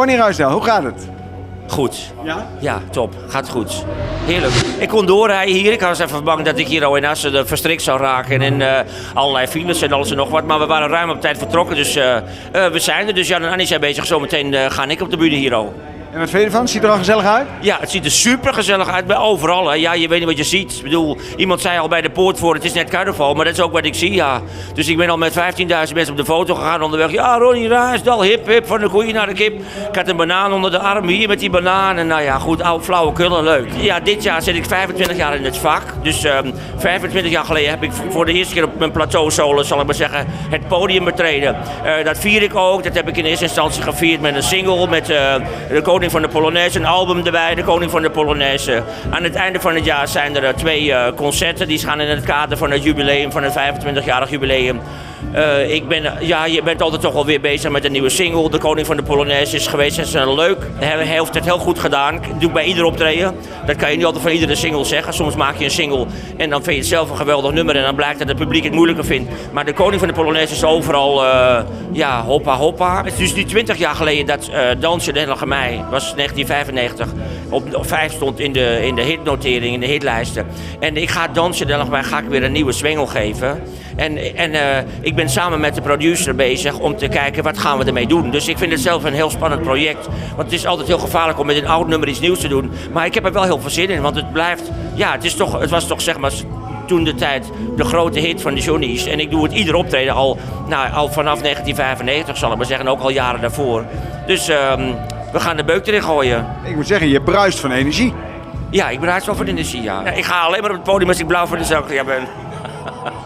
Ronnie Ruisdael, hoe gaat het? Goed. Ja? Ja, top. Gaat goed. Heerlijk. Ik kon doorrijden hier. Ik was even bang dat ik hier al in Assen verstrikt zou raken in allerlei files en alles en nog wat. Maar we waren ruim op tijd vertrokken, dus we zijn er. Dus Jan en Annie zijn bezig. Zometeen ga ik op de bühne hier al. En wat vind je ervan? Ziet er al gezellig uit? Ja, het ziet er super gezellig uit bij overal. Hè. Ja, je weet niet wat je ziet. Ik bedoel, iemand zei al bij de poort voor, het is net carnaval, maar dat is ook wat ik zie, ja. Dus ik ben al met 15.000 mensen op de foto gegaan onderweg. Ja, Ronnie Ruisdael, hip hip, van de koeien naar de kip. Ik had een banaan onder de arm, hier met die banaan. En nou ja, goed, oud flauwekul, leuk. Ja, dit jaar zit ik 25 jaar in het vak. Dus 25 jaar geleden heb ik voor de eerste keer op mijn plateausolo, zal ik maar zeggen, het podium betreden. Dat vier ik ook. Dat heb ik in eerste instantie gevierd met een single, met de Koning van de Polonaise, een album erbij, de Koning van de Polonaise. Aan het einde van het jaar zijn er 2 concerten. Die gaan in het kader van het jubileum, van het 25-jarig jubileum. Je bent altijd toch wel weer bezig met een nieuwe single. De Koning van de Polonaise is geweest. Dat is leuk. Hij heeft het heel goed gedaan. Dat doe ik bij ieder optreden. Dat kan je niet altijd van iedere single zeggen. Soms maak je een single en dan vind je het zelf een geweldig nummer. En dan blijkt dat het publiek het moeilijker vindt. Maar de Koning van de Polonaise is overal, hoppa hoppa. Het is dus die 20 jaar geleden dat Dansje de Heilige Mei, was 1995, op 5 stond in de hitnotering, in de hitlijsten. En ik ga Dansje de Heilige Mei ga ik weer een nieuwe zwengel geven. En ik ben samen met de producer bezig om te kijken wat gaan we ermee doen. Dus ik vind het zelf een heel spannend project. Want het is altijd heel gevaarlijk om met een oud nummer iets nieuws te doen. Maar ik heb er wel heel veel zin in, want het blijft, ja, het was toch zeg maar toen de tijd de grote hit van de Johnny's. En ik doe het ieder optreden al vanaf 1995 zal ik maar zeggen, ook al jaren daarvoor. Dus we gaan de beuk erin gooien. Ik moet zeggen, je bruist van energie. Ja, ik bruis wel van energie, ja. Ik ga alleen maar op het podium als ik blauw voor de zak ben.